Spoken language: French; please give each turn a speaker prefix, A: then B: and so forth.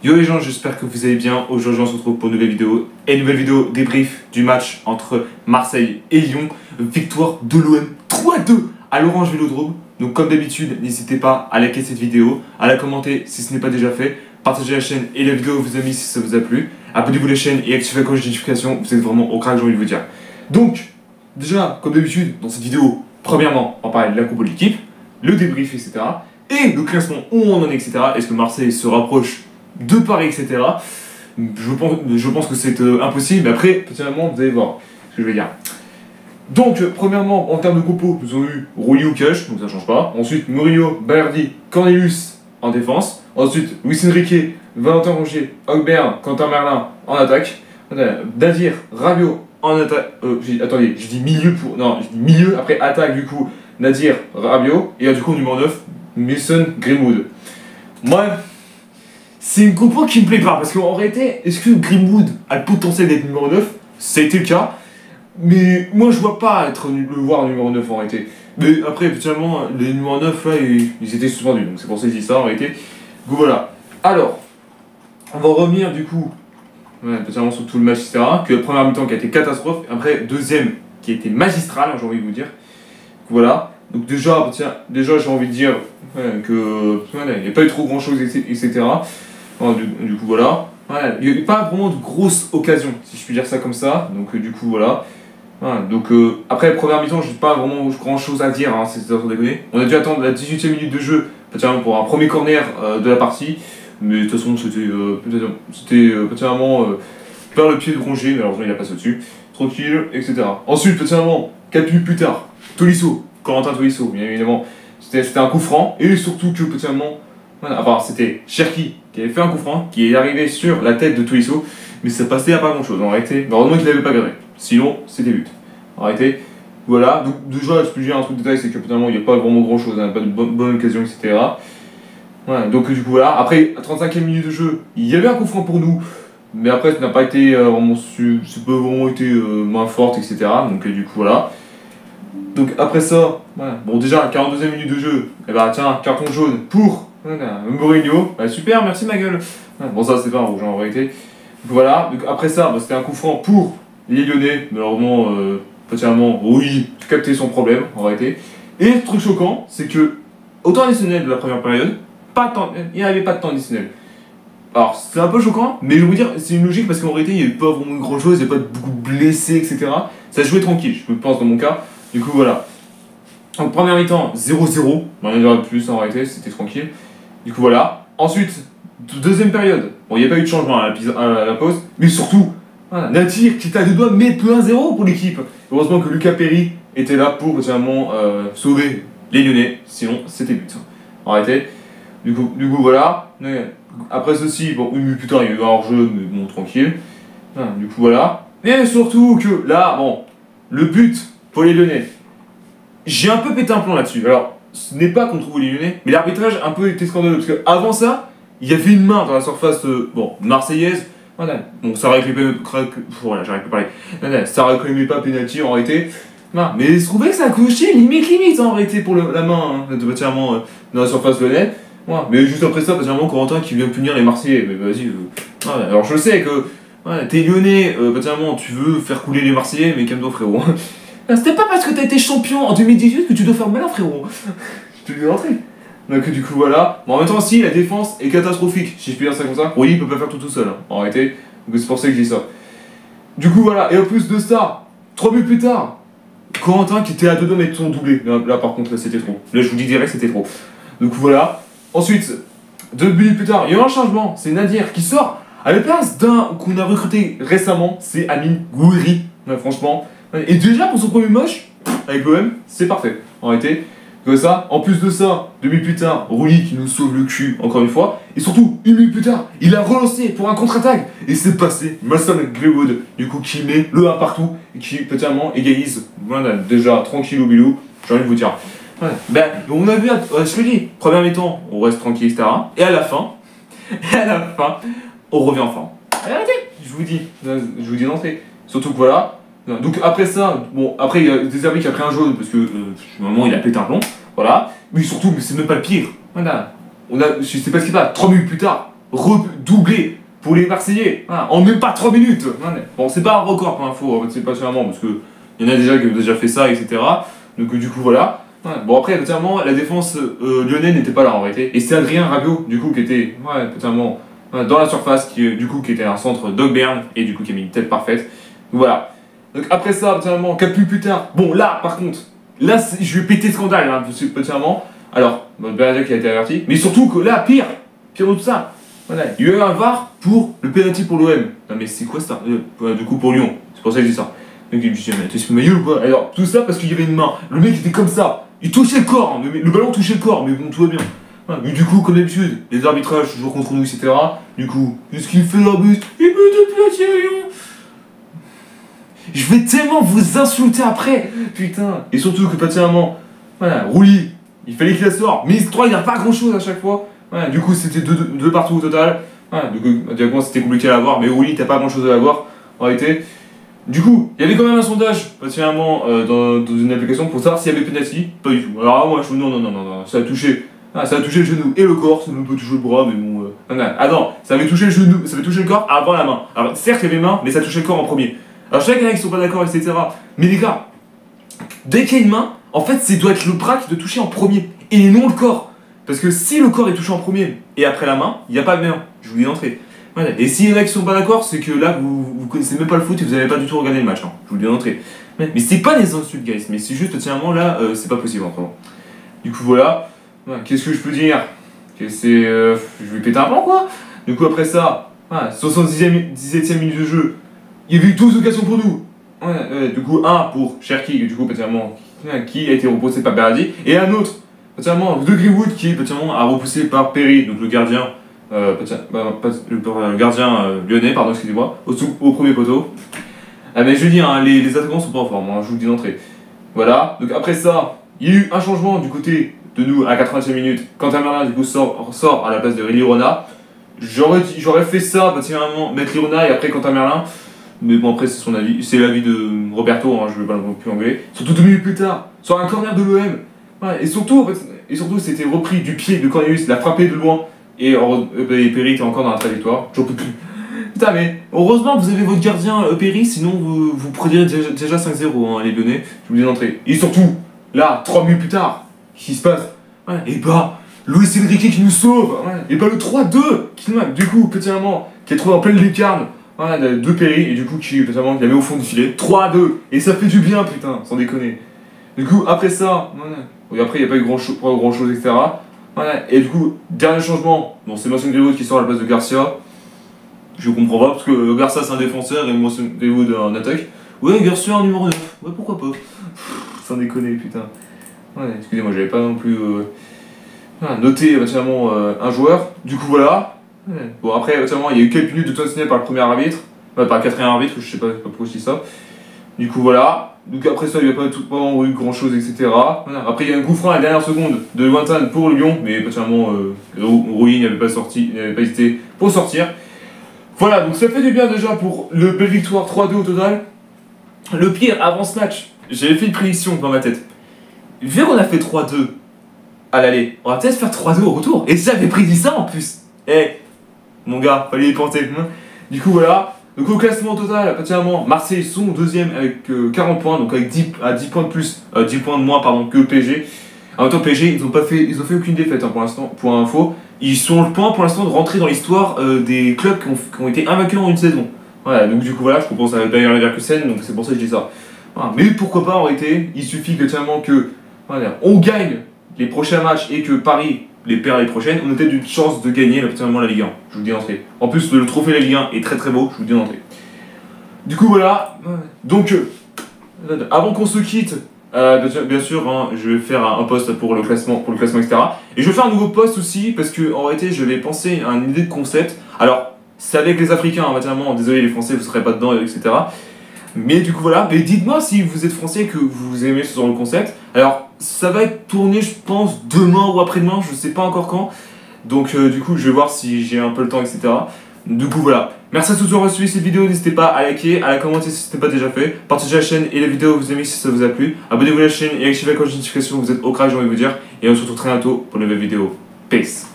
A: Yo les gens, j'espère que vous allez bien. Aujourd'hui on se retrouve pour une nouvelle vidéo. Et une nouvelle vidéo débrief du match entre Marseille et Lyon. Victoire de l'OM 3-2 à l'Orange Vélodrome. Donc comme d'habitude, n'hésitez pas à liker cette vidéo, à la commenter si ce n'est pas déjà fait, partagez la chaîne et la vidéo à vos amis si ça vous a plu. Abonnez-vous à la chaîne et activez la cloche de notification, vous êtes vraiment au crack, j'ai envie de vous dire. Donc, déjà, comme d'habitude, dans cette vidéo, premièrement, on va parler de la compo de l'équipe, le débrief, etc. Et le classement, où on en est, etc. Est-ce que Marseille se rapproche de Paris, etc. Je pense que c'est impossible, mais après, personnellement, vous allez voir ce que je vais dire. Donc, premièrement, en termes de compo, nous avons eu Rouilly ou Kush, donc ça ne change pas. Ensuite, Murillo, Balerdi, Cornelius en défense. Ensuite, Luis Enrique, Valentin Rongier, Ogbert, Quentin Merlin en attaque. Nadir, Rabiot en attaque. Attendez, je dis milieu pour. Non, je dis milieu, après attaque du coup, Nadir, Rabiot. Et du coup, numéro 9, Mason Greenwood. Moi, c'est une compo qui me plaît pas, parce qu'en réalité, est-ce que Greenwood a le potentiel d'être numéro 9? Ça a été le cas. Mais moi je vois pas le voir numéro 9 en réalité. Mais après, finalement, les numéros 9 là, ils étaient suspendus, donc c'est pour ça que je dis ça en réalité. Donc voilà. Alors, on va revenir du coup, spécialement sur tout le match, etc. Que la première mi-temps qui a été catastrophe, après deuxième qui a été magistrale, j'ai envie de vous dire. Donc voilà. Donc déjà j'ai envie de dire que il n'y a pas eu trop grand chose, etc. Du coup voilà. Il n'y a pas vraiment de grosses occasions, si je puis dire ça comme ça. Donc du coup voilà. Donc après première mi-temps, je n'ai pas vraiment grand chose à dire, hein, c'est sans déconner. On a dû attendre la 18e minute de jeu pour un premier corner de la partie. Mais de toute façon c'était particulièrement vers le pied de Rongier, mais alors il a passé au-dessus. Tranquille, etc. Ensuite, particulièrement 4 minutes plus tard, Tolisso, Corentin Tolisso, bien évidemment, c'était un coup franc. Et surtout que particulièrement, c'était Cherki qui avait fait un coup franc, qui est arrivé sur la tête de Tolisso, mais ça passait à pas grand chose en réalité. Mais heureusement qu'il n'avait pas gagné, sinon c'était but. En réalité, voilà. Donc déjà, je peux dire un truc de détail, c'est que finalement il n'y a pas vraiment grand chose, pas de bonne occasion, etc. Voilà, donc du coup voilà. Après, à 35e minute de jeu, il y avait un coup franc pour nous, mais après ça n'a pas été vraiment, c'est pas vraiment été main forte, etc. Donc du coup voilà. Donc après ça, voilà. Bon déjà, 42e minute de jeu, et tiens, carton jaune pour Mourinho, super, merci ma gueule. Bon ça c'est pas un rouge en réalité. Donc voilà, donc après ça, c'était un coup franc pour les Lyonnais, malheureusement, particulièrement, oui, capter son problème en réalité. Et le truc choquant, c'est que au temps additionnel de la première période, il n'y avait pas de temps additionnel. Alors c'est un peu choquant, mais je vais vous dire, c'est une logique parce qu'en réalité il n'y avait pas vraiment grand chose, il n'y avait pas beaucoup de blessés, etc. Ça jouait tranquille, je pense dans mon cas. Du coup voilà. Donc première mi-temps, 0-0, rien de plus en réalité, c'était tranquille. Du coup voilà. Ensuite, deuxième période, bon il n'y a pas eu de changement à la pause, mais surtout, Nadir qui était à deux doigts de mettre le 1-0 pour l'équipe. Heureusement que Lucas Perry était là pour finalement sauver les Lyonnais, sinon c'était but. En réalité. Du coup voilà. Après ceci, bon, une minute plus tard, il y a eu un hors-jeu, mais bon, tranquille. Du coup voilà. Et surtout que là, bon, le but pour les Lyonnais, j'ai un peu pété un plomb là-dessus. Alors, ce n'est pas contre les Lyonnais, mais l'arbitrage a un peu été scandaleux. Parce qu'avant ça, il y avait une main dans la surface marseillaise. Voilà. Bon, ça réclamait voilà, j'arrive pas à parler. Ça réclamait pas pénalty en réalité. Mais je trouvais que ça cochait limite en réalité pour la main dans la surface lyonnaise. Mais juste après ça, particulièrement Corentin qui vient punir les Marseillais. Mais vas-y. Alors je sais que t'es lyonnais, particulièrement tu veux faire couler les Marseillais, mais calme-toi frérot. C'était pas parce que t'as été champion en 2018 que tu dois faire malin frérot. Je te le dis d'entrée. Donc du coup voilà. Bon, en même temps si la défense est catastrophique, si je peux dire ça comme ça. Oui, il peut pas faire tout seul, en réalité. Donc c'est pour ça que je dis ça. Du coup voilà, et en plus de ça, 3 buts plus tard, Corentin qui était à deux doigts de mettre son doublé. Là par contre là c'était trop. Là je vous dis direct c'était trop. Donc voilà. Ensuite, 2 minutes plus tard, il y a eu un changement, c'est Nadir qui sort à la place d'un qu'on a recruté récemment, c'est Amine Gouiri, franchement. Et déjà pour son premier match, avec l'OM, c'est parfait, en réalité. Comme ça, en plus de ça, 2 minutes plus tard, Rouilly qui nous sauve le cul encore une fois. Et surtout, 1 minute plus tard, il a relancé pour un contre-attaque. Et c'est passé, Mason Greenwood, du coup, qui met le 1 partout et qui peut-être égalise. Voilà, déjà tranquille au bilou, j'ai envie de vous dire. On a vu, je me dis, première mi-temps, on reste tranquille, etc. Et à la fin, on revient en forme. Arrêtez, je vous dis d'entrée. Surtout que voilà. Donc après ça, bon, après il y a Deserbi qui a pris un jaune parce que moment il a pété un plomb, voilà. Mais surtout, mais c'est même pas le pire. Voilà. Je sais pas ce qu'il va, 3 minutes plus tard, redoublé pour les Marseillais, voilà, en même pas 3 minutes. Voilà. Bon, c'est pas un record pour info, c'est pas sûrement, parce qu'il y en a déjà qui ont déjà fait ça, etc. Donc du coup, voilà. Voilà. Bon, après, notamment, la défense lyonnaise n'était pas là en réalité. Et c'est Adrien Rabiot, du coup, qui était notamment dans la surface, qui était un centre d'Ogbern, et du coup, qui a mis une tête parfaite. Donc voilà. Donc après ça, notamment, 4 minutes plus tard. Bon, là, par contre, là, je vais péter le scandale, hein, notamment. Alors, Bernadette qui a été averti, mais surtout que là, pire de tout ça. Voilà. Il y a eu un VAR pour le penalty pour l'OM. Non, mais c'est quoi ça du coup, pour Lyon. C'est pour ça que je dis ça. Donc il me dit, mais tu te maillot ou quoi? Alors, tout ça parce qu'il y avait une main. Le mec était comme ça. Il touchait le corps. Le ballon touchait le corps, mais bon, tout va bien. Voilà. Mais du coup, comme d'habitude, les arbitrages toujours contre nous, etc. Du coup, qu'est-ce qu'il fait l'arbitre? Il met des penalty à Lyon. Je vais tellement vous insulter après. Putain. Et surtout que, patiemment, voilà, Roulis, il fallait qu'il la sorte. Mais 3, il n'y a pas grand chose à chaque fois. Voilà, du coup, c'était 2 partout au total. Voilà, du coup, c'était compliqué à l'avoir. Mais Roulis, t'as pas grand chose à l'avoir en réalité. Du coup, il y avait quand même un sondage, particulièrement dans une application pour savoir s'il y avait penalty. Pas du tout. Alors, moi, je non, ça a touché. Ah, ça a touché le genou et le corps, ça ne peut toucher le bras, mais bon. Ah non, ça avait touché le genou, ça avait touché le corps avant la main. Alors, certes, il y avait main, mais ça touchait le corps en premier. Alors, je sais qu'il y en a qui sont pas d'accord, etc. Mais les gars, dès qu'il y a une main, en fait, c'est doit être le bras qui doit toucher en premier et non le corps. Parce que si le corps est touché en premier et après la main, il n'y a pas de main. Je vous dis d'entrée. Voilà. Et s'il y en a qui sont pas d'accord, c'est que là, vous connaissez même pas le foot et vous n'avez pas du tout regardé le match. Hein. Je vous le dis d'entrée. Mais c'est pas des insultes, guys. Mais c'est juste, tiens, là, c'est pas possible entre moi. Du coup, voilà. Qu'est-ce que je peux dire? Je vais péter un plan, quoi. Du coup, après ça, 17ème minute de jeu, il y avait eu 12 occasions pour nous. Du coup, un pour Cherki, du coup, qui a été repoussé par Berardi, et un autre, de Greenwood, qui a repoussé par Perry, donc le gardien, le gardien lyonnais, pardon, excusez-moi, au premier poteau. Ah, mais je veux dire, hein, les attaquants sont pas en forme, hein, je vous le dis d'entrée. Voilà, donc après ça, il y a eu un changement du côté de nous à 80e minute. Quentin Merlin, du coup, sort à la place de Lirona. J'aurais fait ça, mettre Lirona et après Quentin Merlin. Mais bon, après, c'est son avis. C'est l'avis de Roberto, hein, je ne vais pas non plus engueuler. Surtout 2 minutes plus tard, sur un corner de l'OM. Ouais, et surtout, c'était repris du pied de Cornelius, il a frappé de loin. Et Perry était encore dans la trajectoire. J'en peux plus. Putain, mais heureusement que vous avez votre gardien Perry, sinon vous preniez déjà 5-0, hein, les Lyonnais. Je vous dis d'entrée. Et surtout, là, 3 minutes plus tard, qu'est-ce qui se passe? Ouais, et bah, Luis Enrique qui nous sauve. Ouais, et bah, le 3-2, du coup, qui est trouvé en pleine lucarne. Voilà, de Perry, et du coup, qui la met au fond du filet. 3-2, et ça fait du bien, putain, sans déconner. Du coup, après ça, après, il n'y a pas eu grand chose, etc. Voilà, et du coup, dernier changement, bon, c'est Mason Greenwood qui sort à la place de Garcia. Je comprends pas, parce que Garcia c'est un défenseur et Mason Greenwood un attaque. Ouais, Garcia un numéro 9, ouais, pourquoi pas. Sans déconner, putain. Ouais, excusez-moi, j'avais pas non plus noté un joueur. Du coup, voilà. Ouais. Bon, après, il y a eu quelques minutes de temps signé par le premier arbitre, par le quatrième arbitre, je sais pas pourquoi je dis ça. Du coup, voilà. Donc après ça, il n'y a pas vraiment eu grand chose, etc. Voilà. Après, il y a un coup franc à la dernière seconde de Lointain pour Lyon, mais Rouilly n'avait pas hésité pour sortir. Voilà, donc ça fait du bien déjà pour le belle victoire 3-2 au total. Le pire, avant ce match, j'avais fait une prédiction dans ma tête. Vu qu'on a fait 3-2 à l'aller, on va peut-être faire 3-2 au retour. Et j'avais prédit ça en plus. Mon gars, fallait y penser. Du coup, voilà. Donc au classement total, Marseille sont deuxième avec 40 points, donc avec 10 points de plus, 10 points de moins que le PSG. En même temps, PSG, ils ont fait aucune défaite, hein, pour l'instant, pour info. Ils sont le point pour l'instant de rentrer dans l'histoire des clubs qui ont été invaincus en une saison. Voilà, donc du coup, voilà, je propose à Bayer Leverkusen, donc c'est pour ça que je dis ça. Voilà, mais pourquoi pas en réalité, il suffit que on gagne les prochains matchs et que Paris les perd les prochaines, on a peut-être une chance de gagner la Ligue 1. Je vous le dis d'entrée. En plus, le trophée de la Ligue 1 est très très beau, je vous le dis d'entrée. Du coup, voilà. Donc, avant qu'on se quitte, bien sûr, hein, je vais faire un post pour le classement, etc. Et je vais faire un nouveau post aussi, parce que en réalité, je vais penser à une idée de concept. Alors, c'est avec les Africains, hein, désolé les Français, vous ne serez pas dedans, etc. Mais du coup, voilà. Mais dites-moi si vous êtes Français et que vous aimez ce genre de concept. Alors, ça va être tourné, je pense, demain ou après-demain, je sais pas encore quand. Donc, du coup, je vais voir si j'ai un peu le temps, etc. Du coup, voilà. Merci à tous d'avoir suivi cette vidéo. N'hésitez pas à liker, à la commenter si ce n'est pas déjà fait. Partagez la chaîne et la vidéo vous aimez si ça vous a plu. Abonnez-vous à la chaîne et activez la cloche de notification. Vous êtes au crack, j'ai envie de vous dire. Et on se retrouve très bientôt pour une nouvelle vidéo. Peace.